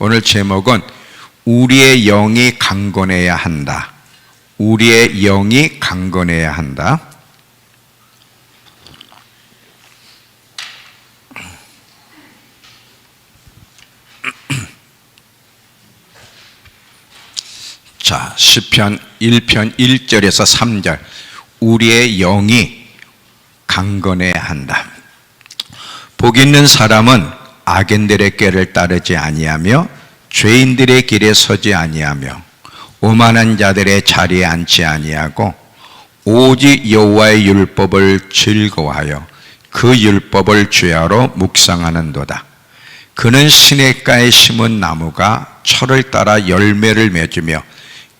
오늘 제목은 우리의 영이 강건해야 한다. 우리의 영이 강건해야 한다. 자, 시편 1편 1절에서 3절. 우리의 영이 강건해야 한다. 복 있는 사람은 악인들의 꾀를 따르지 아니하며 죄인들의 길에 서지 아니하며 오만한 자들의 자리에 앉지 아니하고 오직 여호와의 율법을 즐거워하여 그 율법을 주야로 묵상하는도다. 그는 시냇가에 심은 나무가 철을 따라 열매를 맺으며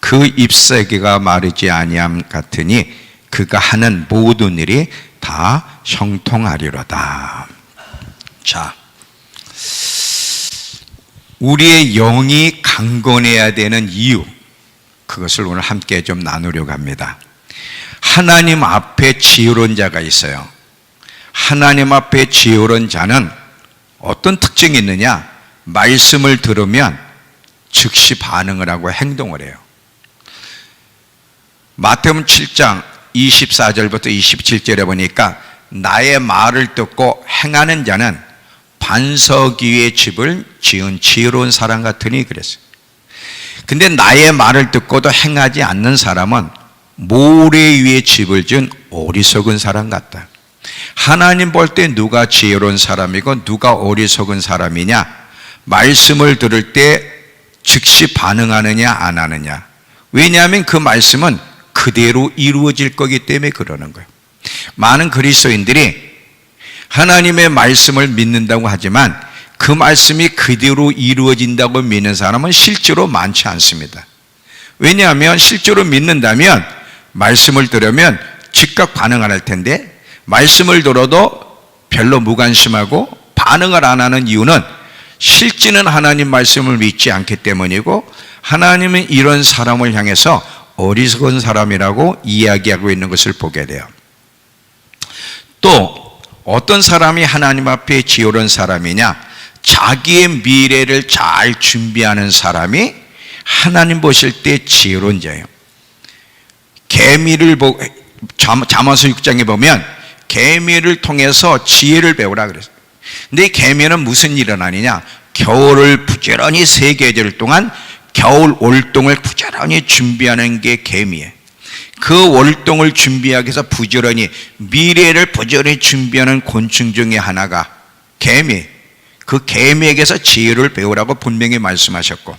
그 잎사귀가 마르지 아니함 같으니 그가 하는 모든 일이 다 형통하리로다. 자, 우리의 영이 강건해야 되는 이유, 그것을 오늘 함께 좀 나누려고 합니다. 하나님 앞에 지혜로운 자가 있어요. 하나님 앞에 지혜로운 자는 어떤 특징이 있느냐? 말씀을 들으면 즉시 반응을 하고 행동을 해요. 마태복음 7장 24절부터 27절에 보니까 나의 말을 듣고 행하는 자는 반석 위에 집을 지은 지혜로운 사람 같으니 그랬어요. 근데 나의 말을 듣고도 행하지 않는 사람은 모래 위에 집을 지은 어리석은 사람 같다. 하나님 볼 때 누가 지혜로운 사람이고 누가 어리석은 사람이냐? 말씀을 들을 때 즉시 반응하느냐 안 하느냐. 왜냐하면 그 말씀은 그대로 이루어질 거기 때문에 그러는 거예요. 많은 그리스도인들이 하나님의 말씀을 믿는다고 하지만 그 말씀이 그대로 이루어진다고 믿는 사람은 실제로 많지 않습니다. 왜냐하면 실제로 믿는다면 말씀을 들으면 즉각 반응을 할 텐데 말씀을 들어도 별로 무관심하고 반응을 안 하는 이유는 실제는 하나님 말씀을 믿지 않기 때문이고 하나님은 이런 사람을 향해서 어리석은 사람이라고 이야기하고 있는 것을 보게 돼요. 또 어떤 사람이 하나님 앞에 지혜로운 사람이냐? 자기의 미래를 잘 준비하는 사람이 하나님 보실 때 지혜로운 자예요. 개미를 잠언서 6장에 보면 개미를 통해서 지혜를 배우라 그랬어요. 근데 이 개미는 무슨 일을 하느냐? 겨울을 부지런히 3계절 동안 겨울 월동을 부지런히 준비하는 게 개미예요. 그 월동을 준비하기 위해서 부지런히 미래를 부지런히 준비하는 곤충 중에 하나가 개미. 그 개미에게서 지혜를 배우라고 분명히 말씀하셨고,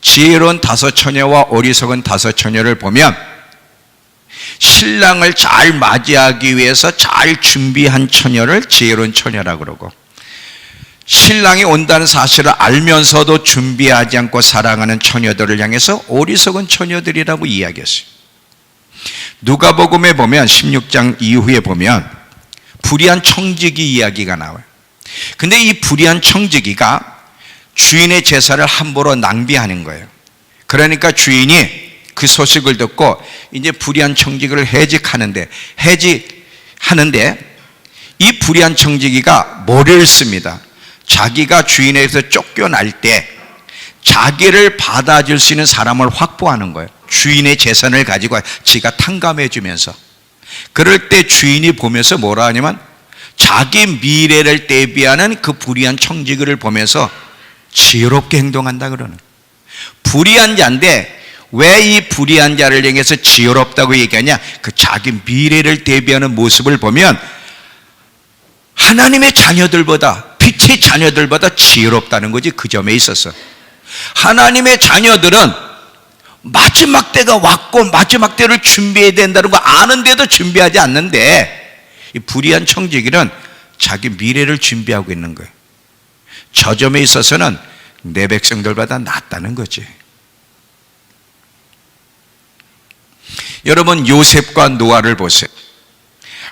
지혜로운 5 처녀와 어리석은 5 처녀를 보면 신랑을 잘 맞이하기 위해서 잘 준비한 처녀를 지혜로운 처녀라고 그러고, 신랑이 온다는 사실을 알면서도 준비하지 않고 사랑하는 처녀들을 향해서 어리석은 처녀들이라고 이야기했어요. 누가복음에 보면 16장 이후에 보면 불의한 청지기 이야기가 나와요. 근데 이 불의한 청지기가 주인의 제사를 함부로 낭비하는 거예요. 그러니까 주인이 그 소식을 듣고 이제 불의한 청지기를 해직하는데 이 불의한 청지기가 머리를 씁니다. 자기가 주인에게서 쫓겨날 때 자기를 받아줄 수 있는 사람을 확보하는 거예요. 주인의 재산을 가지고 지가 탕감해 주면서. 그럴 때 주인이 보면서 뭐라 하냐면 자기 미래를 대비하는 그 불의한 청지기를 보면서 지혜롭게 행동한다 그러는. 불의한 자인데 왜 이 불의한 자를 향해서 지혜롭다고 얘기하냐? 그 자기 미래를 대비하는 모습을 보면 하나님의 자녀들보다, 빛의 자녀들보다 지혜롭다는 거지. 그 점에 있어서 하나님의 자녀들은 마지막 때가 왔고 마지막 때를 준비해야 된다는 거 아는데도 준비하지 않는데, 이 불의한 청지기는 자기 미래를 준비하고 있는 거예요. 저 점에 있어서는 내 백성들보다 낫다는 거지. 여러분, 요셉과 노아를 보세요.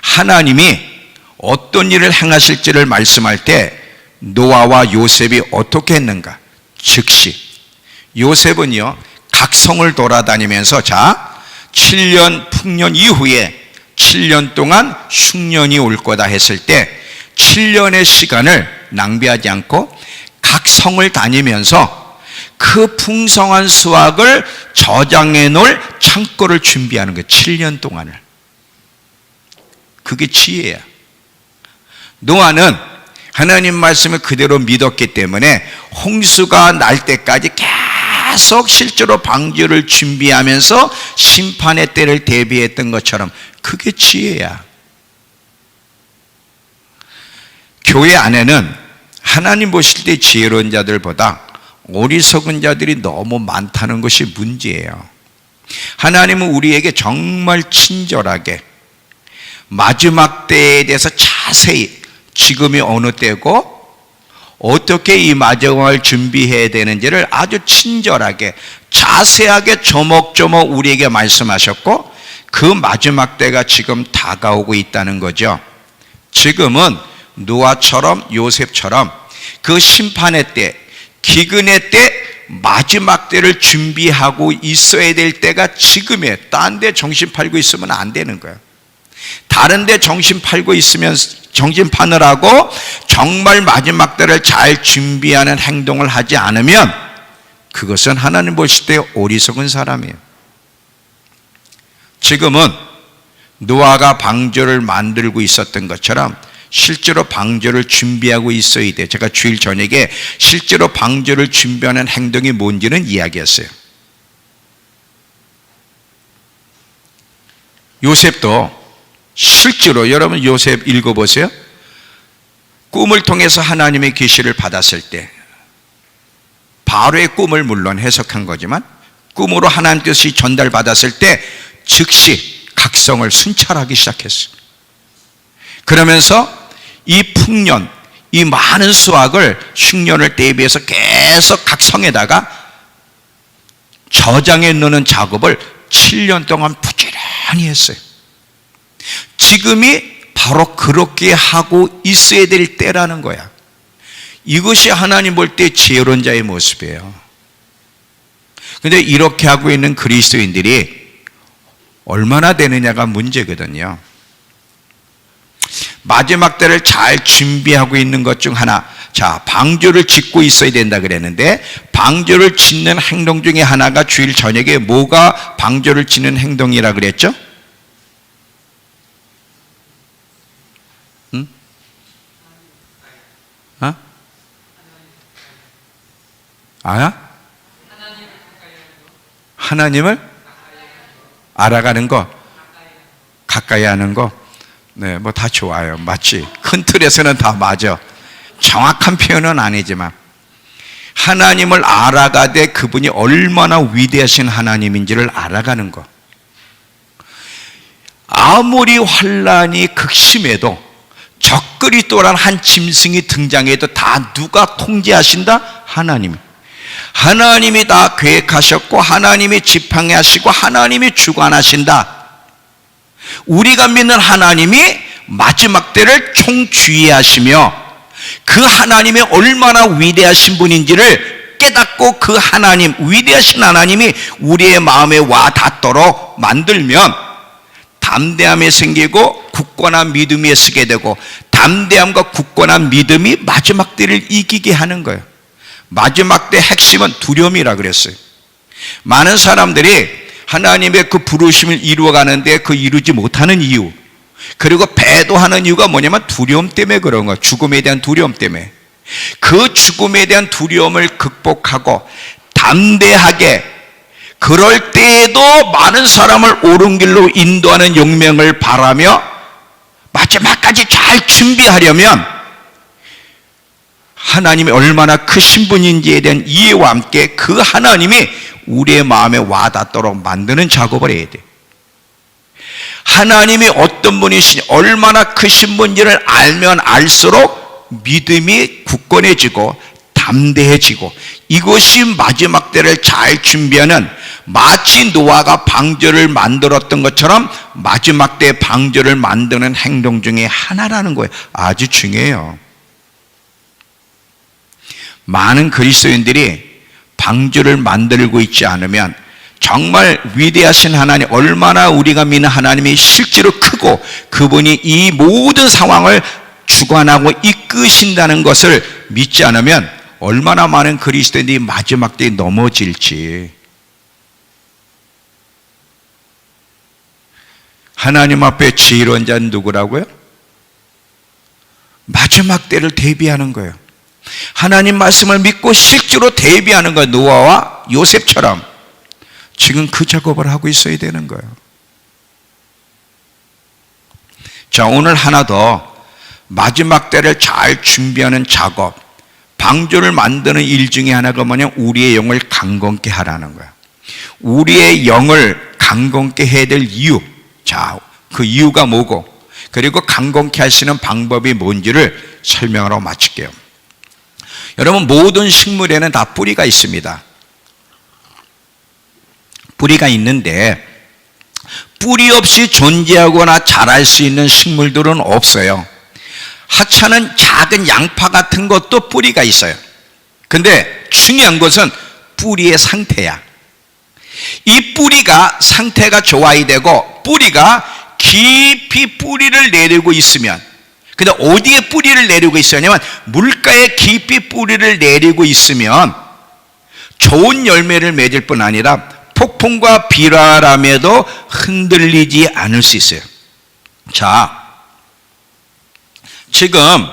하나님이 어떤 일을 행하실지를 말씀할 때 노아와 요셉이 어떻게 했는가? 즉시 요셉은요 각 성을 돌아다니면서 7년 풍년 이후에 7년 동안 흉년이 올 거다 했을 때 7년의 시간을 낭비하지 않고 각 성을 다니면서 그 풍성한 수확을 저장해 놓을 창고를 준비하는 거예요. 7년 동안을. 그게 지혜야. 노아는 하나님 말씀을 그대로 믿었기 때문에 홍수가 날 때까지 계속 실제로 방주를 준비하면서 심판의 때를 대비했던 것처럼 그게 지혜야. 교회 안에는 하나님 보실 때 지혜로운 자들보다 어리석은 자들이 너무 많다는 것이 문제예요. 하나님은 우리에게 정말 친절하게 마지막 때에 대해서 자세히 지금이 어느 때고 어떻게 이 마지막을 준비해야 되는지를 아주 친절하게 자세하게 조목조목 우리에게 말씀하셨고 그 마지막 때가 지금 다가오고 있다는 거죠. 지금은 노아처럼 요셉처럼 그 심판의 때, 기근의 때, 마지막 때를 준비하고 있어야 될 때가 지금이에요. 딴 데 정신 팔고 있으면 안 되는 거예요. 다른 데 정신 팔고 있으면 정신 파느라고 정말 마지막 때를 잘 준비하는 행동을 하지 않으면 그것은 하나님 보실 때 어리석은 사람이에요. 지금은 노아가 방주를 만들고 있었던 것처럼 실제로 방주를 준비하고 있어야 돼. 제가 주일 저녁에 실제로 방주를 준비하는 행동이 뭔지는 이야기했어요. 요셉도 실제로 여러분 요셉 읽어보세요. 꿈을 통해서 하나님의 계시를 받았을 때 바로의 꿈을 물론 해석한 거지만 꿈으로 하나님 뜻이 전달받았을 때 즉시 각성을 순찰하기 시작했어요. 그러면서 이 풍년, 이 많은 수확을 흉년을 대비해서 계속 각성에다가 저장해 놓는 작업을 7년 동안 부지런히 했어요. 지금이 바로 그렇게 하고 있어야 될 때라는 거야. 이것이 하나님 볼 때 지혜로운 자의 모습이에요. 그런데 이렇게 하고 있는 그리스도인들이 얼마나 되느냐가 문제거든요. 마지막 때를 잘 준비하고 있는 것 중 하나, 자, 방주를 짓고 있어야 된다 그랬는데 방주를 짓는 행동 중에 하나가 주일 저녁에 뭐가 방주를 짓는 행동이라 그랬죠? 응? 어? 알아? 하나님을 알아가는 거, 가까이 하는 거. 네, 뭐 다 좋아요. 맞지? 큰 틀에서는 다 맞아. 정확한 표현은 아니지만 하나님을 알아가되 그분이 얼마나 위대하신 하나님인지를 알아가는 것. 아무리 환란이 극심해도 적그리 또한 한 짐승이 등장해도 다 누가 통제하신다? 하나님. 하나님이 다 계획하셨고 하나님이 지팡이하시고 하나님이 주관하신다. 우리가 믿는 하나님이 마지막 때를 총주의하시며 그 하나님이 얼마나 위대하신 분인지를 깨닫고 그 하나님, 위대하신 하나님이 우리의 마음에 와 닿도록 만들면 담대함이 생기고 굳건한 믿음이 서게 되고 담대함과 굳건한 믿음이 마지막 때를 이기게 하는 거예요. 마지막 때 핵심은 두려움이라 그랬어요. 많은 사람들이 하나님의 그 부르심을 이루어가는데 그 이루지 못하는 이유, 그리고 배도하는 이유가 뭐냐면 두려움 때문에 그런 거야. 죽음에 대한 두려움 때문에. 그 죽음에 대한 두려움을 극복하고 담대하게 그럴 때에도 많은 사람을 옳은 길로 인도하는 용명을 바라며 마지막까지 잘 준비하려면 하나님이 얼마나 크신 분인지에 대한 이해와 함께 그 하나님이 우리의 마음에 와닿도록 만드는 작업을 해야 돼. 하나님이 어떤 분이시니 얼마나 크신 분인지를 알면 알수록 믿음이 굳건해지고 담대해지고 이것이 마지막 때를 잘 준비하는 마치 노아가 방주를 만들었던 것처럼 마지막 때 방주를 만드는 행동 중에 하나라는 거예요. 아주 중요해요. 많은 그리스도인들이 방주를 만들고 있지 않으면 정말 위대하신 하나님, 얼마나 우리가 믿는 하나님이 실제로 크고 그분이 이 모든 상황을 주관하고 이끄신다는 것을 믿지 않으면 얼마나 많은 그리스도인들이 마지막 때에 넘어질지. 하나님 앞에 지혜로운 자는 누구라고요? 마지막 때를 대비하는 거예요. 하나님 말씀을 믿고 실제로 대비하는 거예요. 노아와 요셉처럼 지금 그 작업을 하고 있어야 되는 거예요. 자, 오늘 하나 더 마지막 때를 잘 준비하는 작업, 방주를 만드는 일 중에 하나가 뭐냐면 우리의 영을 강건케 하라는 거예요. 우리의 영을 강건케 해야 될 이유, 자, 그 이유가 뭐고, 그리고 강건케 할 수 있는 방법이 뭔지를 설명하러 마칠게요. 여러분, 모든 식물에는 다 뿌리가 있습니다. 뿌리가 있는데 뿌리 없이 존재하거나 자랄 수 있는 식물들은 없어요. 하찮은 작은 양파 같은 것도 뿌리가 있어요. 근데 중요한 것은 뿌리의 상태야. 이 뿌리가 상태가 좋아야 되고, 뿌리가 깊이 뿌리를 내리고 있으면, 근데 어디에 뿌리를 내리고 있으냐면 물가에 깊이 뿌리를 내리고 있으면 좋은 열매를 맺을 뿐 아니라 폭풍과 비바람에도 흔들리지 않을 수 있어요. 자, 지금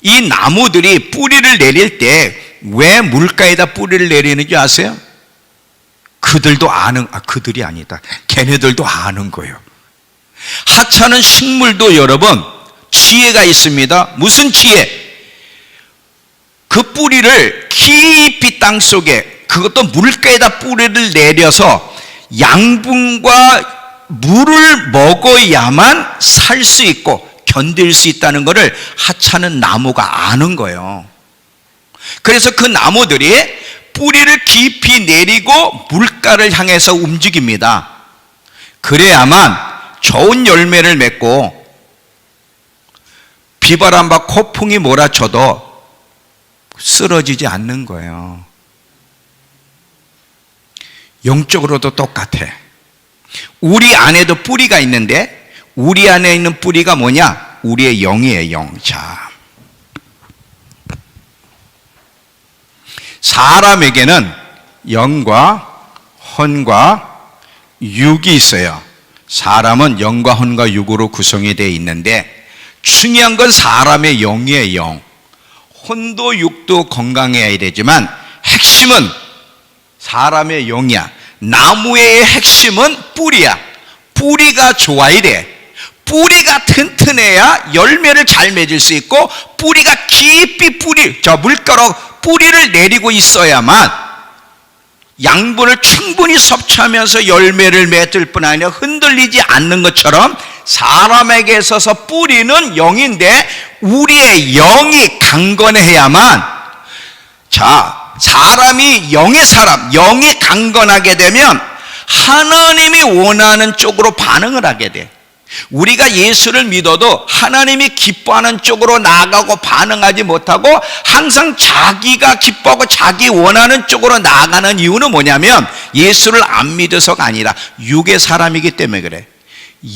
이 나무들이 뿌리를 내릴 때 왜 물가에다 뿌리를 내리는지 아세요? 그들도 그들이 아니다. 걔네들도 아는 거예요. 하찮은 식물도 여러분 지혜가 있습니다. 무슨 지혜? 그 뿌리를 깊이 땅 속에, 그것도 물가에다 뿌리를 내려서 양분과 물을 먹어야만 살 수 있고 견딜 수 있다는 것을 하찮은 나무가 아는 거예요. 그래서 그 나무들이 뿌리를 깊이 내리고 물가를 향해서 움직입니다. 그래야만 좋은 열매를 맺고 비바람과 폭풍이 몰아쳐도 쓰러지지 않는 거예요. 영적으로도 똑같아. 우리 안에도 뿌리가 있는데 우리 안에 있는 뿌리가 뭐냐? 우리의 영이에요, 영. 자, 사람에게는 영과 혼과 육이 있어요. 사람은 영과 혼과 육으로 구성이 되어 있는데 중요한 건 사람의 영이에요, 영. 혼도 육도 건강해야 되지만 핵심은 사람의 영이야. 나무의 핵심은 뿌리야. 뿌리가 좋아야 돼. 뿌리가 튼튼해야 열매를 잘 맺을 수 있고, 뿌리가 깊이 물가로 뿌리를 내리고 있어야만 양분을 충분히 섭취하면서 열매를 맺을 뿐 아니라 흔들리지 않는 것처럼 사람에게 있어서 뿌리는 영인데 우리의 영이 강건해야만, 자, 사람이 영이 강건하게 되면 하나님이 원하는 쪽으로 반응을 하게 돼. 우리가 예수를 믿어도 하나님이 기뻐하는 쪽으로 나아가고 반응하지 못하고 항상 자기가 기뻐하고 자기 원하는 쪽으로 나아가는 이유는 뭐냐면 예수를 안 믿어서가 아니라 육의 사람이기 때문에 그래.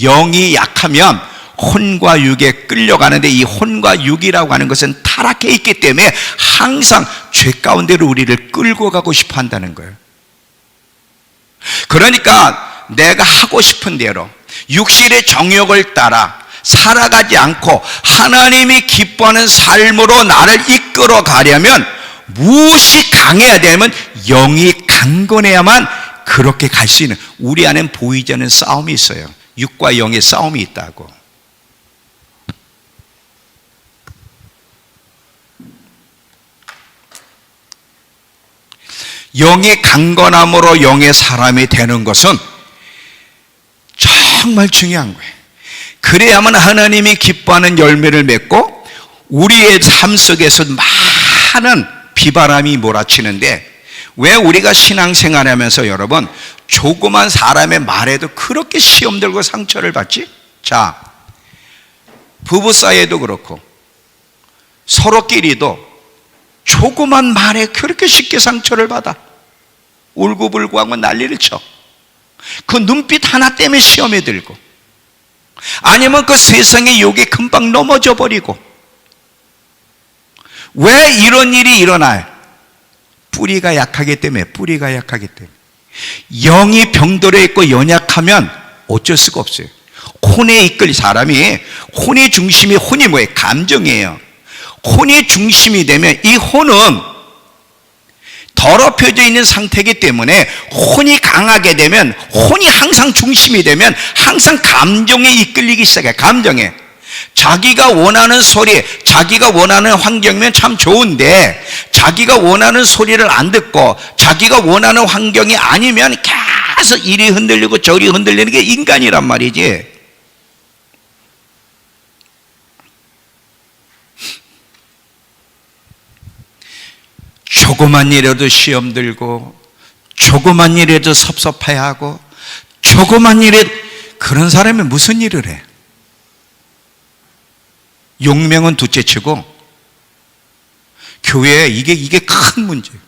영이 약하면 혼과 육에 끌려가는데, 이 혼과 육이라고 하는 것은 타락해 있기 때문에 항상 죄 가운데로 우리를 끌고 가고 싶어 한다는 거예요. 그러니까 내가 하고 싶은 대로 육신의 정욕을 따라 살아가지 않고 하나님이 기뻐하는 삶으로 나를 이끌어 가려면 무엇이 강해야 되면 영이 강건해야만 그렇게 갈 수 있는, 우리 안엔 보이지 않는 싸움이 있어요. 육과 영의 싸움이 있다고. 영이 강건함으로 영의 사람이 되는 것은 정말 중요한 거예요. 그래야만 하나님이 기뻐하는 열매를 맺고 우리의 삶 속에서 많은 비바람이 몰아치는데, 왜 우리가 신앙생활하면서 여러분 조그만 사람의 말에도 그렇게 시험 들고 상처를 받지? 자, 부부 사이에도 그렇고 서로끼리도 조그만 말에 그렇게 쉽게 상처를 받아. 울고불고하고 난리를 쳐. 그 눈빛 하나 때문에 시험에 들고, 아니면 그 세상의 욕에 금방 넘어져 버리고. 왜 이런 일이 일어나요? 뿌리가 약하기 때문에, 뿌리가 약하기 때문에. 영이 병들어 있고 연약하면 어쩔 수가 없어요. 혼에 이끌린 사람이, 혼의 중심이, 혼이 뭐예요? 감정이에요. 혼의 중심이 되면 이 혼은 더럽혀져 있는 상태이기 때문에 혼이 강하게 되면, 혼이 항상 중심이 되면 항상 감정에 이끌리기 시작해요. 감정에. 자기가 원하는 소리, 자기가 원하는 환경이면 참 좋은데 자기가 원하는 소리를 안 듣고 자기가 원하는 환경이 아니면 계속 이리 흔들리고 저리 흔들리는 게 인간이란 말이지. 조그만 일에도 시험 들고, 조그만 일에도 섭섭해하고, 조그만 일에, 그런 사람이 무슨 일을 해? 용맹은 둘째치고 교회에 이게 큰 문제예요.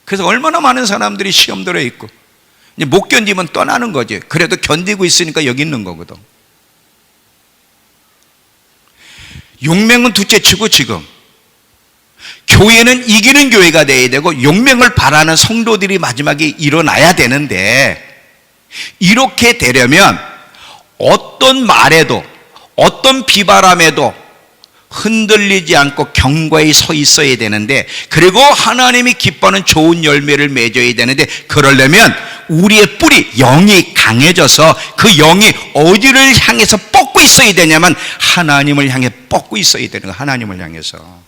그래서 얼마나 많은 사람들이 시험 들어 있고 이제 못 견디면 떠나는 거지. 그래도 견디고 있으니까 여기 있는 거거든. 용맹은 둘째치고 지금 교회는 이기는 교회가 돼야 되고 용맹을 바라는 성도들이 마지막에 일어나야 되는데, 이렇게 되려면 어떤 말에도 어떤 비바람에도 흔들리지 않고 견고히 서 있어야 되는데, 그리고 하나님이 기뻐하는 좋은 열매를 맺어야 되는데, 그러려면 우리의 뿌리, 영이 강해져서 그 영이 어디를 향해서 뻗고 있어야 되냐면 하나님을 향해 뻗고 있어야 되는 거예요. 하나님을 향해서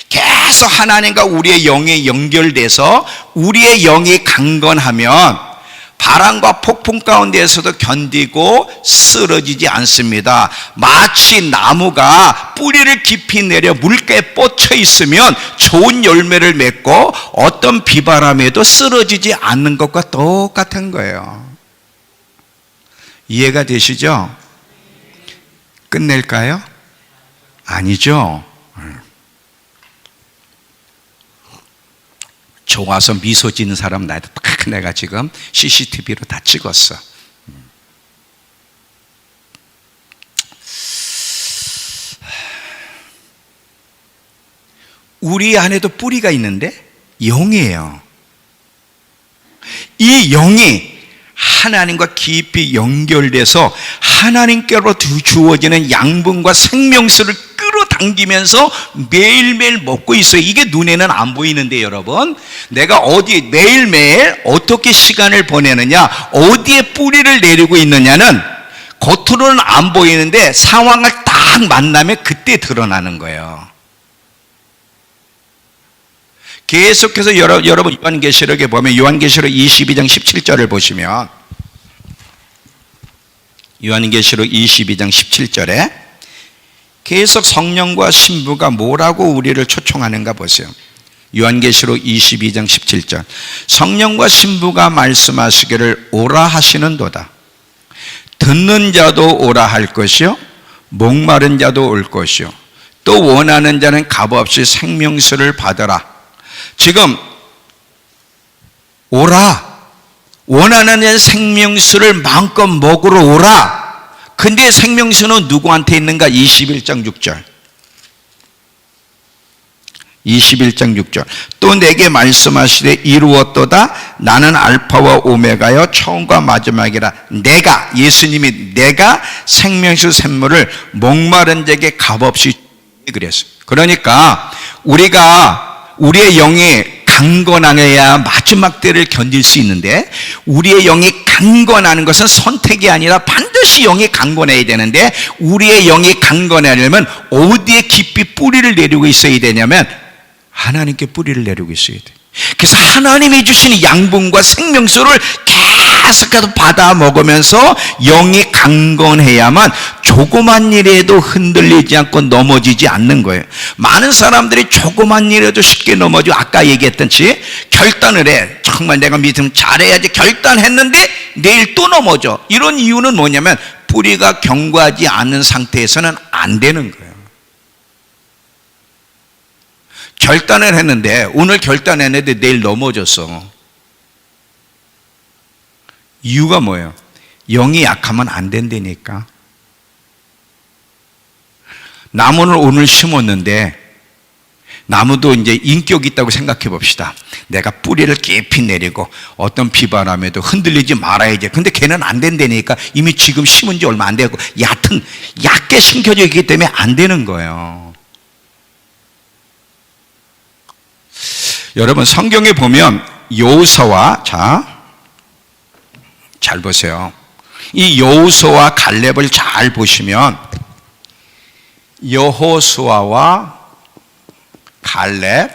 계속 하나님과 우리의 영이 연결돼서 우리의 영이 강건하면 바람과 폭풍 가운데에서도 견디고 쓰러지지 않습니다. 마치 나무가 뿌리를 깊이 내려 물가에 뻗쳐 있으면 좋은 열매를 맺고 어떤 비바람에도 쓰러지지 않는 것과 똑같은 거예요. 이해가 되시죠? 끝낼까요? 아니죠. 좋아서 미소 짓는 사람 나한테 딱 내가 지금 CCTV로 다 찍었어. 우리 안에도 뿌리가 있는데 영이에요. 이 영이 하나님과 깊이 연결돼서 하나님께로 주어지는 양분과 생명수를 끌어당기면서 매일매일 먹고 있어요. 이게 눈에는 안 보이는데 여러분, 내가 어디 매일매일 어떻게 시간을 보내느냐, 어디에 뿌리를 내리고 있느냐는 겉으로는 안 보이는데 상황을 딱 만나면 그때 드러나는 거예요. 계속해서 여러분 요한계시록에 보면, 요한계시록 22장 17절을 보시면, 요한계시록 22장 17절에 계속 성령과 신부가 뭐라고 우리를 초청하는가 보세요. 요한계시록 22장 17절, 성령과 신부가 말씀하시기를 오라 하시는도다. 듣는 자도 오라 할 것이요, 목마른 자도 올 것이요, 또 원하는 자는 값없이 생명수를 받으라. 지금 오라, 원하는 생명수를 마음껏 먹으러 오라. 근데 생명수는 누구한테 있는가? 21장 6절. 21장 6절. 또 내게 말씀하시되 이루었도다. 나는 알파와 오메가여 처음과 마지막이라. 내가, 예수님이 내가 생명수 샘물을 목마른 자에게 값없이 그랬어요. 그러니까 우리의 영이 강건하여야 마지막 때를 견딜 수 있는데, 우리의 영이 강건하는 것은 선택이 아니라 반드시 영이 강건해야 되는데, 우리의 영이 강건하려면 어디에 깊이 뿌리를 내리고 있어야 되냐면 하나님께 뿌리를 내리고 있어야 돼. 그래서 하나님이 주시는 양분과 생명수를 계속해서 받아 먹으면서 영이 강건해야만 조그만 일에도 흔들리지 않고 넘어지지 않는 거예요. 많은 사람들이 조그만 일에도 쉽게 넘어지고, 아까 얘기했던지 결단을 해. 정말 내가 믿으면 잘해야지 결단했는데 내일 또 넘어져. 이런 이유는 뭐냐면 뿌리가 견고하지 않은 상태에서는 안 되는 거예요. 결단을 했는데, 오늘 결단했는데 내일 넘어졌어. 이유가 뭐예요? 영이 약하면 안 된다니까. 나무를 오늘 심었는데 나무도 이제 인격이 있다고 생각해 봅시다. 내가 뿌리를 깊이 내리고 어떤 비바람에도 흔들리지 말아야지. 근데 걔는 안 된다니까. 이미 지금 심은 지 얼마 안 되고 얕게 심겨져 있기 때문에 안 되는 거예요. 여러분 성경에 보면 여호수아와 잘 보세요. 이 여호수아와 갈렙을 잘 보시면 여호수아와 갈렙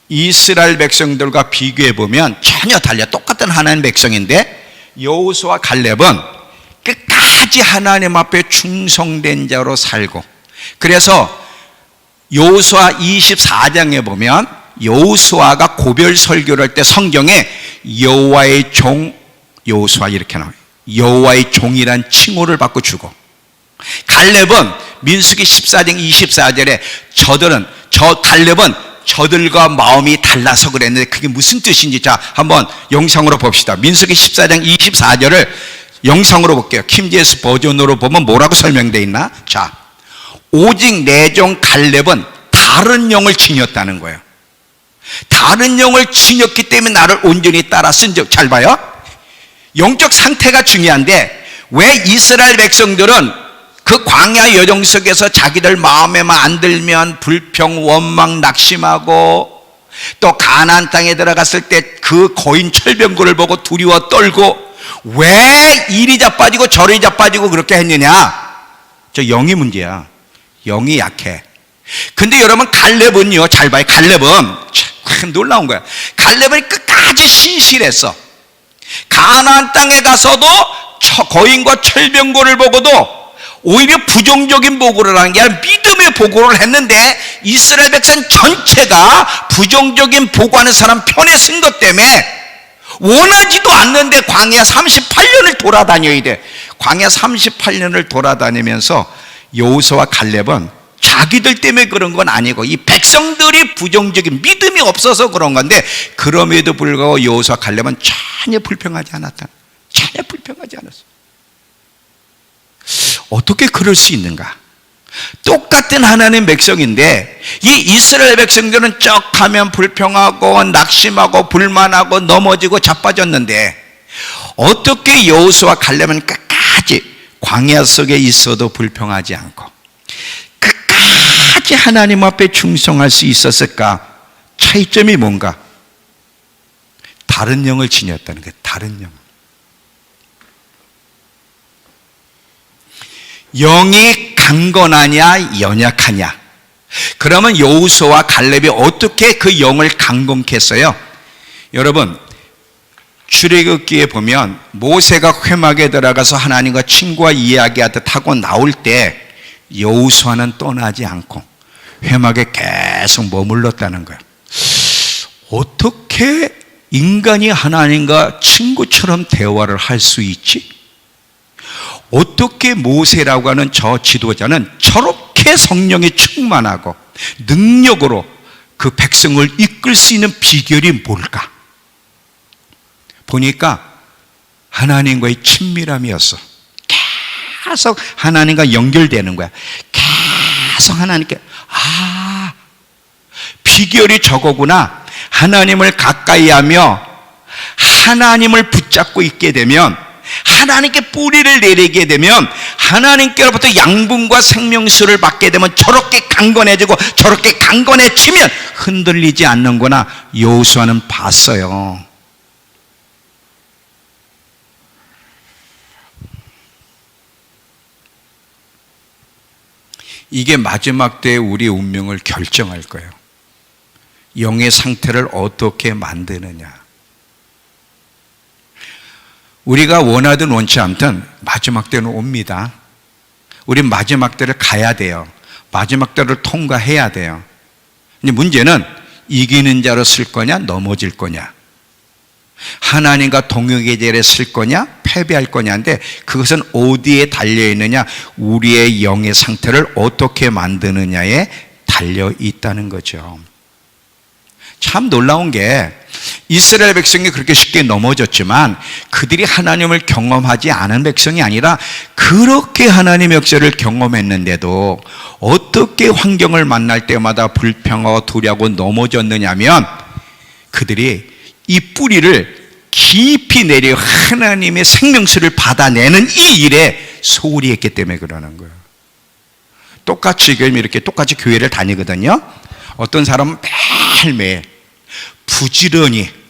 이스라엘 백성들과 비교해 보면 전혀 달라. 똑같은 하나님 백성인데 여호수아와 갈렙은 끝까지 하나님 앞에 충성된 자로 살고, 그래서 여호수아 24장에 보면 여호수아가 고별 설교를 할 때 성경에 여호와의 종 여호수아 이렇게 나와요. 여호와의 종이란 칭호를 받고 주고, 갈렙은 민수기 14장 24절에 갈렙은 저들과 마음이 달라서 그랬는데 그게 무슨 뜻인지 한번 영상으로 봅시다. 민수기 14장 24절을 영상으로 볼게요. 킹제임스 버전으로 보면 뭐라고 설명되어 있나? 오직 내 종 갈렙은 다른 영을 지녔다는 거예요. 다른 영을 지녔기 때문에 나를 온전히 따라 쓴즉, 잘 봐요. 영적 상태가 중요한데 왜 이스라엘 백성들은 그 광야 여정 속에서 자기들 마음에만 안 들면 불평, 원망, 낙심하고, 또 가나안 땅에 들어갔을 때 그 거인 철병거를 보고 두려워 떨고, 왜 이리 자빠지고 저리 자빠지고 그렇게 했느냐? 저 영이 문제야. 영이 약해. 근데 여러분 갈렙은요, 잘 봐요. 갈렙은 참 놀라운 거야. 갈렙은 끝까지 신실했어. 가나안 땅에 가서도 거인과 철병거를 보고도 오히려 부정적인 보고를 하는 게 아니라 믿음의 보고를 했는데, 이스라엘 백성 전체가 부정적인 보고하는 사람 편에 쓴 것 때문에 원하지도 않는데 광야 38년을 돌아다녀야 돼. 광야 38년을 돌아다니면서 여호수아와 갈렙은 자기들 때문에 그런 건 아니고 이 백성들이 부정적인 믿음이 없어서 그런 건데, 그럼에도 불구하고 여호수아와 갈렙은 전혀 불평하지 않았다. 전혀 불평하지 않았어. 어떻게 그럴 수 있는가? 똑같은 하나님 백성인데 이 이스라엘 백성들은 쩍하면 불평하고 낙심하고 불만하고 넘어지고 자빠졌는데, 어떻게 여호수아와 갈렙은 끝까지 광야 속에 있어도 불평하지 않고 끝까지 하나님 앞에 충성할 수 있었을까? 차이점이 뭔가? 다른 영을 지녔다는 거예요. 다른 영. 영이 강건하냐 연약하냐? 그러면 여호수아와 갈렙이 어떻게 그 영을 강건케 했어요? 여러분 출애굽기에 보면 모세가 회막에 들어가서 하나님과 친구와 이야기하듯 하고 나올 때 여호수아는 떠나지 않고 회막에 계속 머물렀다는 거예요. 어떻게 인간이 하나님과 친구처럼 대화를 할 수 있지? 어떻게 모세라고 하는 저 지도자는 저렇게 성령에 충만하고 능력으로 그 백성을 이끌 수 있는 비결이 뭘까? 보니까 하나님과의 친밀함이었어. 계속 하나님과 연결되는 거야. 계속 하나님께, 비결이 저거구나. 하나님을 가까이 하며 하나님을 붙잡고 있게 되면, 하나님께 뿌리를 내리게 되면, 하나님께로부터 양분과 생명수를 받게 되면 저렇게 강건해지고 저렇게 강건해지면 흔들리지 않는구나. 여호수아는 봤어요. 이게 마지막 때의 우리 운명을 결정할 거예요. 영의 상태를 어떻게 만드느냐. 우리가 원하든 원치 않든 마지막 때는 옵니다. 우린 마지막 때를 가야 돼요. 마지막 때를 통과해야 돼요. 근데 문제는 이기는 자로 쓸 거냐 넘어질 거냐, 하나님과 동역의 자리에 쓸 거냐 패배할 거냐인데, 그것은 어디에 달려있느냐? 우리의 영의 상태를 어떻게 만드느냐에 달려있다는 거죠. 참 놀라운 게 이스라엘 백성이 그렇게 쉽게 넘어졌지만 그들이 하나님을 경험하지 않은 백성이 아니라 그렇게 하나님의 역사를 경험했는데도 어떻게 환경을 만날 때마다 불평하고 두려워하고 넘어졌느냐면 그들이 이 뿌리를 깊이 내려 하나님의 생명수를 받아내는 이 일에 소홀히 했기 때문에 그러는 거예요. 똑같이 지금 이렇게 똑같이 교회를 다니거든요. 어떤 사람은 매일매일 부지런히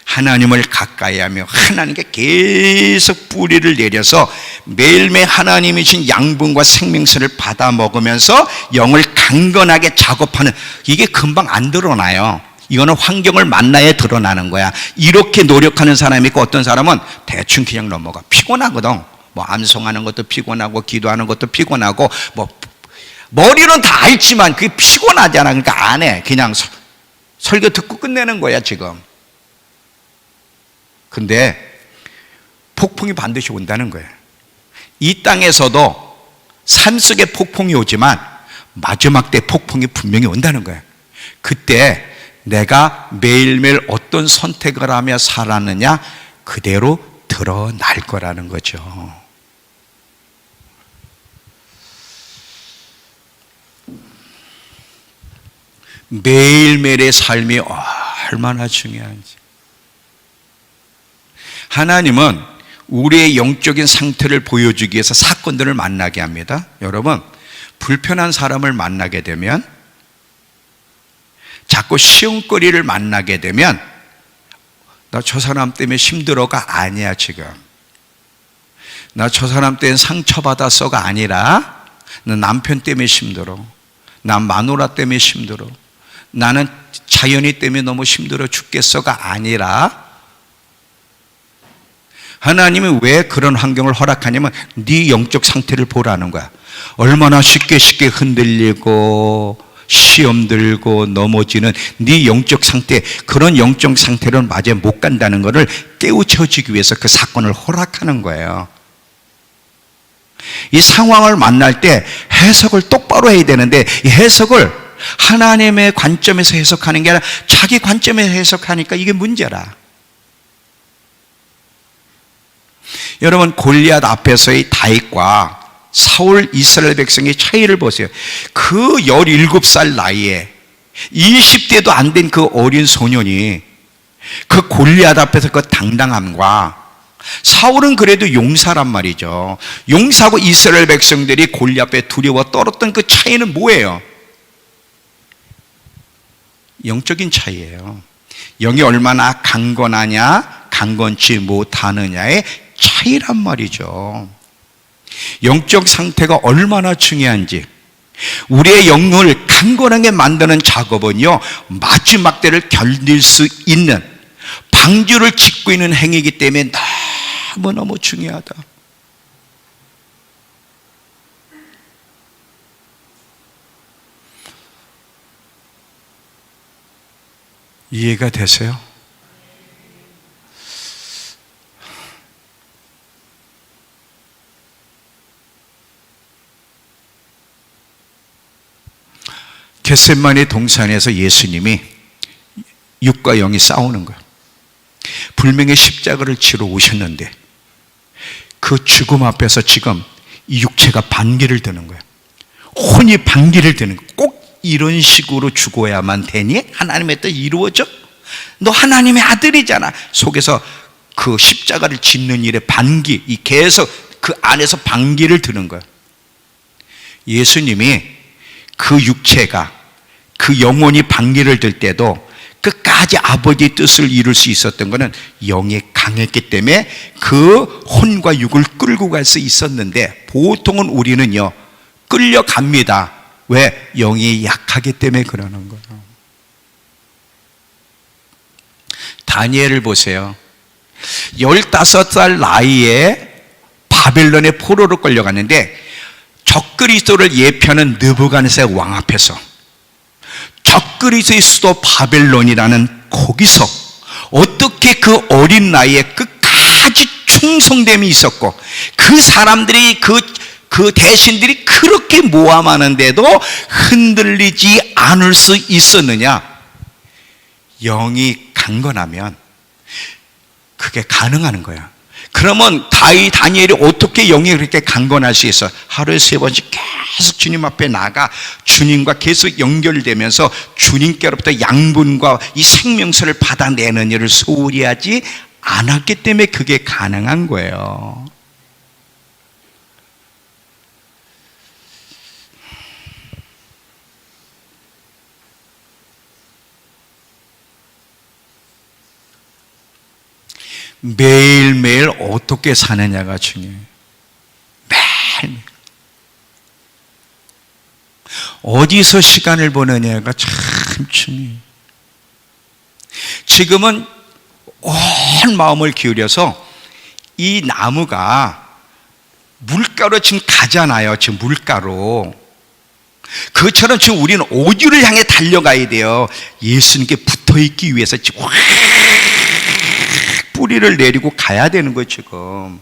하나님을 가까이 하며 하나님께 계속 뿌리를 내려서 매일매일 하나님이신 양분과 생명수를 받아 먹으면서 영을 강건하게 작업하는, 이게 금방 안 드러나요. 이거는 환경을 만나야 드러나는 거야. 이렇게 노력하는 사람이 있고 어떤 사람은 대충 그냥 넘어가. 피곤하거든. 뭐 암송하는 것도 피곤하고 기도하는 것도 피곤하고 뭐 머리는 다 알지만 그게 피곤하잖아. 그러니까 안 해. 그냥 설교 듣고 끝내는 거야 지금. 근데 폭풍이 반드시 온다는 거예요. 이 땅에서도 산속에 폭풍이 오지만 마지막 때 폭풍이 분명히 온다는 거예요. 그때 내가 매일매일 어떤 선택을 하며 살았느냐 그대로 드러날 거라는 거죠. 매일매일의 삶이 얼마나 중요한지. 하나님은 우리의 영적인 상태를 보여주기 위해서 사건들을 만나게 합니다. 여러분, 불편한 사람을 만나게 되면, 자꾸 시험거리를 만나게 되면 나 저 사람 때문에 힘들어가 아니야. 지금 나 저 사람 때문에 상처받았어가 아니라 나 남편 때문에 힘들어, 나 마누라 때문에 힘들어, 나는 자연이 때문에 너무 힘들어 죽겠어가 아니라 하나님이 왜 그런 환경을 허락하냐면 네 영적 상태를 보라는 거야. 얼마나 쉽게 흔들리고 시험 들고 넘어지는 네 영적 상태, 그런 영적 상태로는 맞아 못 간다는 것을 깨우쳐주기 위해서 그 사건을 허락하는 거예요. 이 상황을 만날 때 해석을 똑바로 해야 되는데 이 해석을 하나님의 관점에서 해석하는 게 아니라 자기 관점에서 해석하니까 이게 문제라. 여러분, 골리앗 앞에서의 다윗과 사울 이스라엘 백성의 차이를 보세요. 그 17살 나이에 20대도 안 된 그 어린 소년이 그 골리앗 앞에서 그 당당함과, 사울은 그래도 용사란 말이죠. 용사고 이스라엘 백성들이 골리앗 앞에 두려워 떨었던 그 차이는 뭐예요? 영적인 차이예요. 영이 얼마나 강건하냐 강건치 못하느냐의 차이란 말이죠. 영적 상태가 얼마나 중요한지, 우리의 영을 강건하게 만드는 작업은요 마지막 때를 견딜 수 있는 방주를 짓고 있는 행위이기 때문에 너무너무 중요하다. 이해가 되세요? 겟세마네 동산에서 예수님이 육과 영이 싸우는 거예요. 불명의 십자가를 지러 오셨는데 그 죽음 앞에서 지금 이 육체가 반기를 드는 거예요. 혼이 반기를 드는 거예요. 꼭 이런 식으로 죽어야만 되니? 하나님의 뜻 이루어져? 너 하나님의 아들이잖아. 속에서 그 십자가를 짓는 일에 반기, 이 계속 그 안에서 반기를 드는 거예요. 예수님이 그 육체가, 그 영혼이 반기를 들 때도 끝까지 아버지의 뜻을 이룰 수 있었던 것은 영이 강했기 때문에 그 혼과 육을 끌고 갈 수 있었는데, 보통은 우리는요 끌려갑니다. 왜? 영이 약하기 때문에 그러는 거예요. 다니엘을 보세요. 15살 나이에 바벨론의 포로로 끌려갔는데 적그리스도를 예표하는 느부갓네살 왕 앞에서 적그리스도의 수도 바벨론이라는 거기서 어떻게 그 어린 나이에 끝까지 충성됨이 있었고 그 사람들이 그 대신들이 그렇게 모함하는데도 흔들리지 않을 수 있었느냐? 영이 강건하면 그게 가능한 거야. 그러면 다니엘이 어떻게 영이 그렇게 강건할 수 있어? 하루에 3번씩 계속 주님 앞에 나가 주님과 계속 연결되면서 주님께로부터 양분과 이 생명수를 받아내는 일을 소홀히 하지 않았기 때문에 그게 가능한 거예요. 매일매일 어떻게 사느냐가 중요해요. 매일매일. 어디서 시간을 보내냐가 참 중요해요. 지금은 온 마음을 기울여서 이 나무가 물가로 지금 가잖아요. 지금 물가로. 그것처럼 지금 우리는 어디를 향해 달려가야 돼요? 예수님께 붙어있기 위해서 지금 뿌리를 내리고 가야 되는 거예요. 지금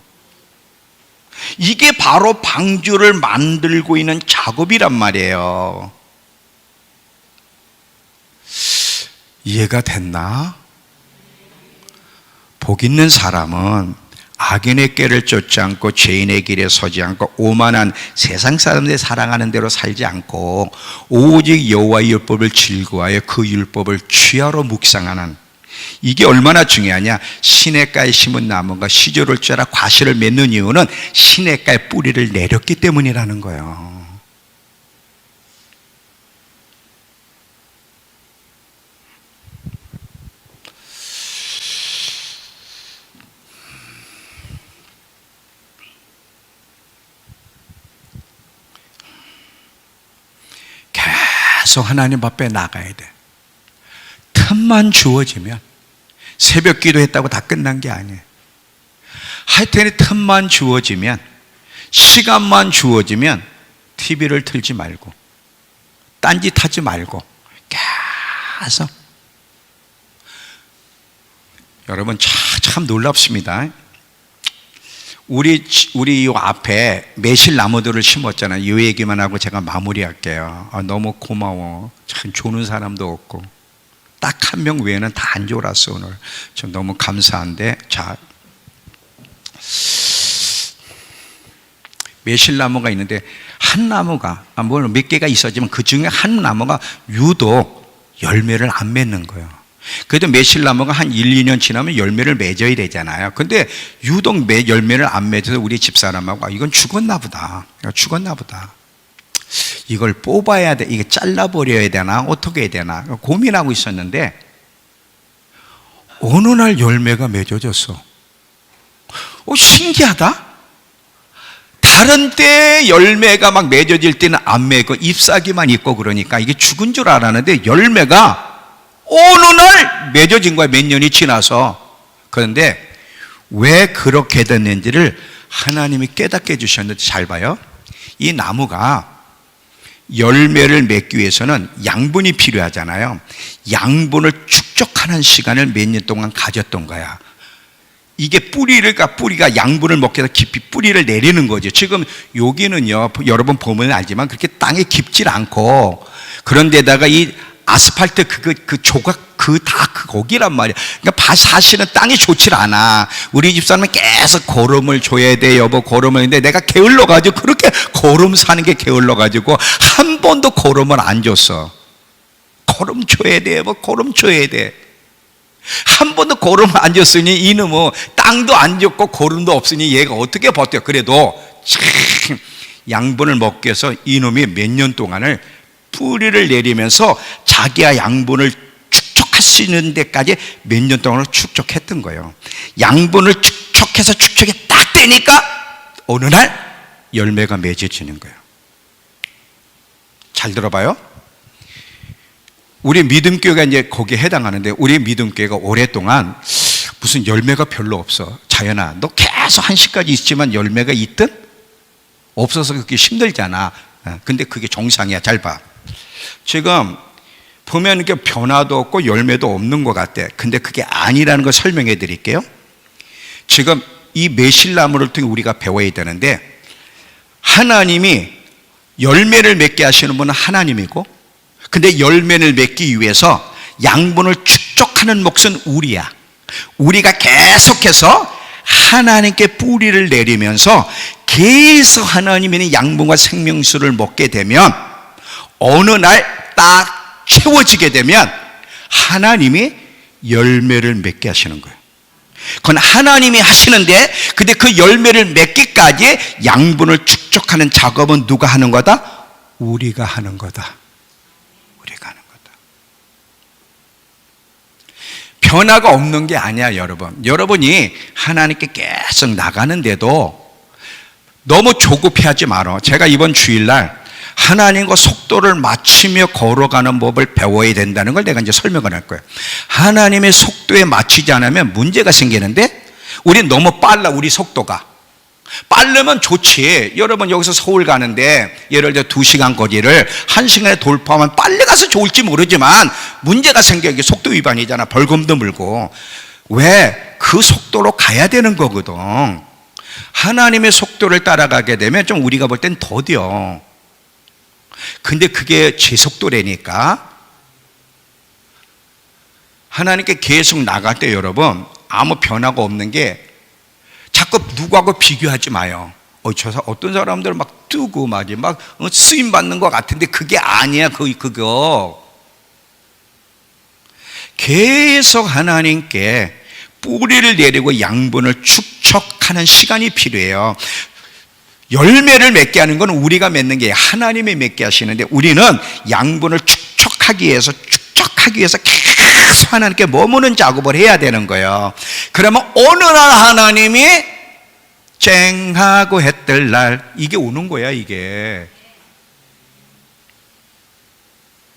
이게 바로 방주를 만들고 있는 작업이란 말이에요. 이해가 됐나? 복 있는 사람은 악인의 꾀를 쫓지 않고 죄인의 길에 서지 않고 오만한 세상 사람들이 사랑하는 대로 살지 않고 오직 여호와의 율법을 즐거워하여 그 율법을 취하러 묵상하는, 이게 얼마나 중요하냐? 시냇가에 심은 나무가 시조를 쪄라 과실을 맺는 이유는 시냇가에 뿌리를 내렸기 때문이라는 거예요. 계속 하나님 앞에 나가야 돼. 틈만 주어지면, 새벽 기도했다고 다 끝난 게 아니에요. 하여튼 틈만 주어지면, 시간만 주어지면 TV를 틀지 말고 딴짓하지 말고 계속. 여러분 참 놀랍습니다. 우리 이 앞에 매실나무들을 심었잖아요. 이 얘기만 하고 제가 마무리할게요. 너무 고마워. 참 조는 사람도 없고 딱 한 명 외에는 다 안 졸았어 오늘. 좀 너무 감사한데, 자, 매실나무가 있는데 한 나무가 물론 몇 개가 있었지만 그 중에 한 나무가 유독 열매를 안 맺는 거예요. 그래도 매실나무가 한 1, 2년 지나면 열매를 맺어야 되잖아요. 근데 유독 열매를 안 맺어서 우리 집사람하고 이건 죽었나 보다. 이걸 뽑아야 돼. 이게 잘라버려야 되나? 어떻게 해야 되나? 고민하고 있었는데 어느 날 열매가 맺어졌어. 신기하다? 다른 때 열매가 막 맺어질 때는 안 맺고 잎사귀만 있고 그러니까 이게 죽은 줄 알았는데 열매가 어느 날 맺어진 거야. 몇 년이 지나서. 그런데 왜 그렇게 됐는지를 하나님이 깨닫게 해주셨는데, 잘 봐요. 이 나무가 열매를 맺기 위해서는 양분이 필요하잖아요. 양분을 축적하는 시간을 몇 년 동안 가졌던 거야. 이게 뿌리가 양분을 먹기 위해서 깊이 뿌리를 내리는 거죠. 지금 여기는요, 여러분 보면 알지만 그렇게 땅에 깊질 않고, 그런데다가 이 아스팔트 그 조각 거기란 말이야. 그러니까 사실은 땅이 좋질 않아. 우리 집사람은 계속 거름을 줘야 돼, 여보, 거름을. 근데 내가 게을러가지고, 그렇게 거름 사는 게 게을러가지고 한 번도 거름을 안 줬어. 거름 줘야 돼, 여보, 거름 줘야 돼. 한 번도 거름을 안 줬으니 이놈은 땅도 안 줬고 거름도 없으니 얘가 어떻게 버텨. 그래도 참 양분을 먹기 위해서 이놈이 몇 년 동안을 뿌리를 내리면서 자기가 양분을 축적할 수 있는 데까지 몇 년 동안을 축적했던 거예요. 양분을 축적해서 축적이 딱 되니까 어느 날 열매가 맺어지는 거예요. 잘 들어봐요. 우리 믿음교회가 이제 거기에 해당하는데, 우리 믿음교회가 오랫동안 무슨 열매가 별로 없어. 자연아, 너 계속 1시까지 있지만 열매가 있든 없어서 그렇게 힘들잖아. 근데 그게 정상이야. 잘 봐. 지금 보면 이렇게 변화도 없고 열매도 없는 것 같아. 근데 그게 아니라는 걸 설명해 드릴게요. 지금 이 매실나무를 통해 우리가 배워야 되는데, 하나님이 열매를 맺게 하시는 분은 하나님이고, 근데 열매를 맺기 위해서 양분을 축적하는 몫은 우리야. 우리가 계속해서 하나님께 뿌리를 내리면서 계속 하나님의 양분과 생명수를 먹게 되면 어느 날 딱 채워지게 되면 하나님이 열매를 맺게 하시는 거예요. 그건 하나님이 하시는데, 근데 그 열매를 맺기까지 양분을 축적하는 작업은 누가 하는 거다? 우리가 하는 거다. 우리가 하는 거다. 변화가 없는 게 아니야, 여러분. 여러분이 하나님께 계속 나가는데도 너무 조급해하지 말어. 제가 이번 주일날 하나님과 속도를 맞추며 걸어가는 법을 배워야 된다는 걸 내가 이제 설명을 할 거예요. 하나님의 속도에 맞추지 않으면 문제가 생기는데, 우린 너무 빨라. 우리 속도가 빠르면 좋지. 여러분 여기서 서울 가는데 예를 들어 2시간 거리를 1시간에 돌파하면 빨리 가서 좋을지 모르지만 문제가 생겨. 이게 속도 위반이잖아. 벌금도 물고. 왜? 그 속도로 가야 되는 거거든. 하나님의 속도를 따라가게 되면 좀 우리가 볼 땐 더뎌. 근데 그게 제 속도라니까. 하나님께 계속 나갈 때 여러분 아무 변화가 없는 게, 자꾸 누구하고 비교하지 마요. 어떤 사람들은 막 뜨고 막 쓰임 받는 것 같은데 그게 아니야. 그거 계속 하나님께 뿌리를 내리고 양분을 축적하는 시간이 필요해요. 열매를 맺게 하는 건 우리가 맺는 게 하나님이 맺게 하시는데, 우리는 양분을 축적하기 위해서 계속 하나님께 머무는 작업을 해야 되는 거예요. 그러면 어느 날 하나님이 쨍하고 해 뜰 날, 이게 오는 거야. 이게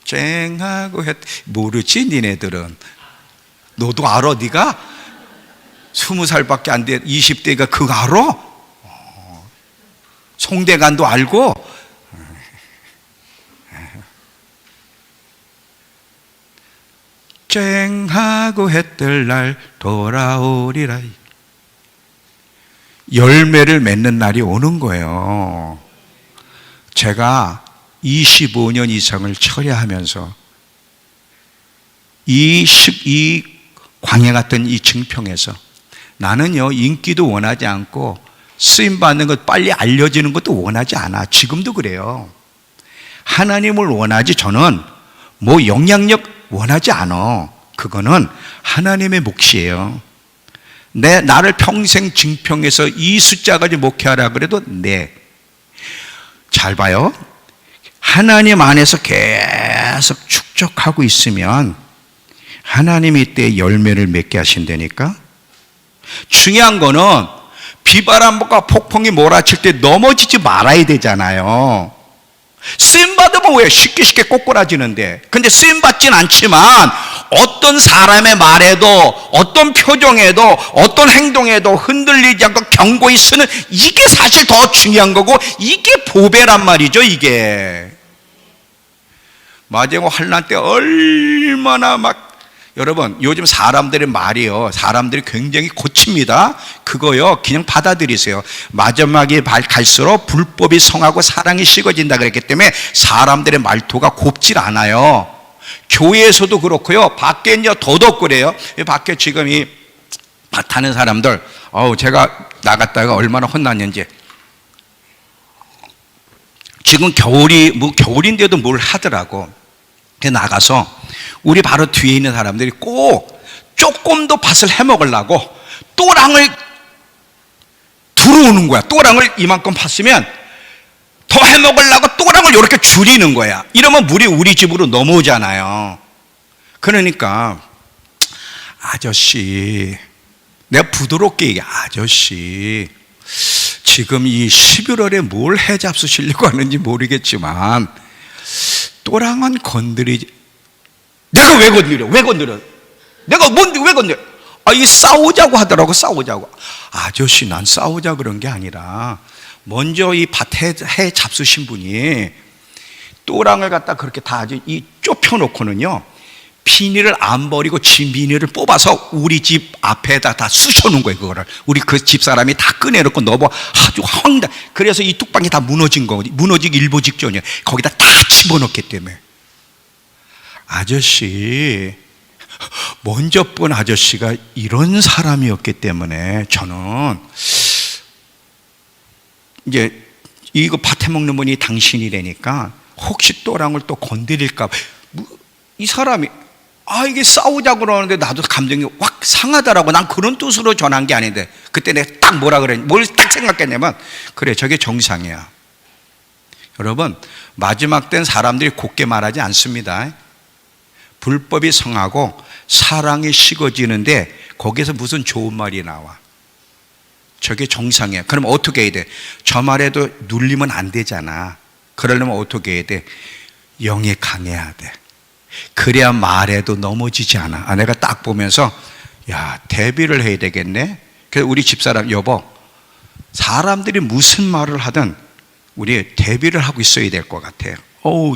쨍하고 해, 모르지 니네들은. 너도 알아? 네가 20살밖에 안 돼 20대가 그거 알아? 송대관도 알고. 쨍하고 해 뜰 날 돌아오리라. 열매를 맺는 날이 오는 거예요. 제가 25년 이상을 철야하면서 이 광야 같은 이 증평에서 나는요 인기도 원하지 않고 쓰임받는 것 빨리 알려지는 것도 원하지 않아. 지금도 그래요. 하나님을 원하지, 저는 뭐 영향력 원하지 않아. 그거는 하나님의 몫이에요. 나를 평생 증평해서 이 숫자까지 목회하라 그래도 잘 봐요. 하나님 안에서 계속 축적하고 있으면 하나님이 이때 열매를 맺게 하신다니까. 중요한 거는 비바람과 폭풍이 몰아칠 때 넘어지지 말아야 되잖아요. 쓰임받으면 왜 쉽게 꼬꾸라지는데. 근데 쓰임받진 않지만 어떤 사람의 말에도, 어떤 표정에도, 어떤 행동에도 흔들리지 않고 견고히 쓰는, 이게 사실 더 중요한 거고, 이게 보배란 말이죠. 이게 마지막 환난 때 얼마나 여러분 요즘 사람들의 말이요, 사람들이 굉장히 고칩니다. 그거요 그냥 받아들이세요. 마지막에 갈수록 불법이 성하고 사랑이 식어진다 그랬기 때문에 사람들의 말투가 곱질 않아요. 교회에서도 그렇고요, 밖에 이제 더더욱 그래요. 밖에 지금 이 타는 사람들, 제가 나갔다가 얼마나 혼났는지. 지금 겨울인데도 뭘 하더라고. 나가서 우리 바로 뒤에 있는 사람들이 꼭 조금 더 밭을 해먹으려고 또랑을 들어오는 거야. 또랑을 이만큼 팠으면 더 해먹으려고 또랑을 이렇게 줄이는 거야. 이러면 물이 우리 집으로 넘어오잖아요. 그러니까 아저씨, 내가 부드럽게 얘기해. 아저씨, 지금 이 11월에 뭘 해 잡수시려고 하는지 모르겠지만 또랑은 건드리지. 내가 왜 건드려? 내가 뭔데 왜 건드려? 이 싸우자고 하더라고. 싸우자고. 아저씨, 난 싸우자 그런 게 아니라 먼저 이 밭에 해 잡수신 분이 또랑을 갖다 그렇게 다 아주 좁혀놓고는요, 비닐을 안 버리고 지 비닐을 뽑아서 우리 집 앞에다 다 쑤셔놓은 거예요. 그거를 우리 그 집사람이 다 꺼내놓고 너무 아주 황당. 그래서 이 뚝방이 다 무너진 거거든요. 무너지기 일보 직전이에요. 거기다 다 집어넣기 때문에. 아저씨, 먼저 본 아저씨가 이런 사람이었기 때문에 저는 이제 이거 밭에 먹는 분이 당신이라니까 혹시 또랑을 또 건드릴까 봐. 이 사람이 이게 싸우자고 그러는데 나도 감정이 확 상하더라고. 난 그런 뜻으로 전한 게 아닌데 그때 내가 딱 뭐라 그랬냐, 뭘 딱 생각했냐면 그래, 저게 정상이야. 여러분, 마지막 때는 사람들이 곱게 말하지 않습니다. 불법이 성하고 사랑이 식어지는데 거기서 무슨 좋은 말이 나와. 저게 정상이야. 그럼 어떻게 해야 돼? 저 말에도 눌리면 안 되잖아. 그러려면 어떻게 해야 돼? 영이 강해야 돼. 그래야 말에도 넘어지지 않아. 내가 딱 보면서 야, 대비를 해야 되겠네. 그래서 우리 집사람, 여보, 사람들이 무슨 말을 하든 우리 대비를 하고 있어야 될 것 같아요.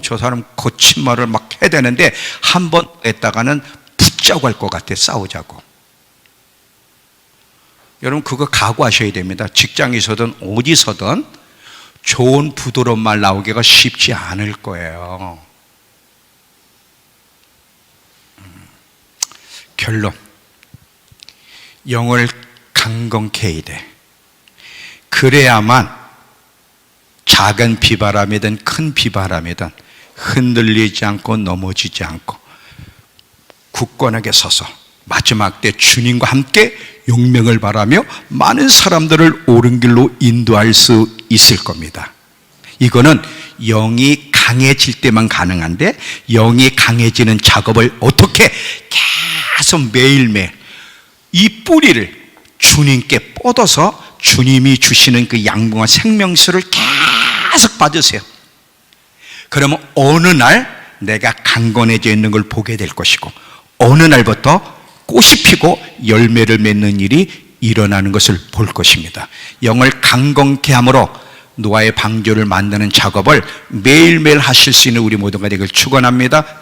저 사람 거친 말을 막 해야 되는데 한 번 했다가는 붙자고 할 것 같아. 싸우자고. 여러분, 그거 각오하셔야 됩니다. 직장에서든 어디서든 좋은 부드러운 말 나오기가 쉽지 않을 거예요. 결론, 영을 강건케 해야 돼. 그래야만 작은 비바람이든 큰 비바람이든 흔들리지 않고 넘어지지 않고 굳건하게 서서 마지막 때 주님과 함께 용명을 바라며 많은 사람들을 옳은 길로 인도할 수 있을 겁니다. 이거는 영이 강해질 때만 가능한데, 영이 강해지는 작업을 어떻게 계속 매일매일 이 뿌리를 주님께 뻗어서 주님이 주시는 그 양분과 생명수를 계속 받으세요. 그러면 어느 날 내가 강건해져 있는 걸 보게 될 것이고, 어느 날부터 꽃이 피고 열매를 맺는 일이 일어나는 것을 볼 것입니다. 영을 강건케 함으로 노아의 방주를 만드는 작업을 매일매일 하실 수 있는 우리 모두가 되길 축원합니다.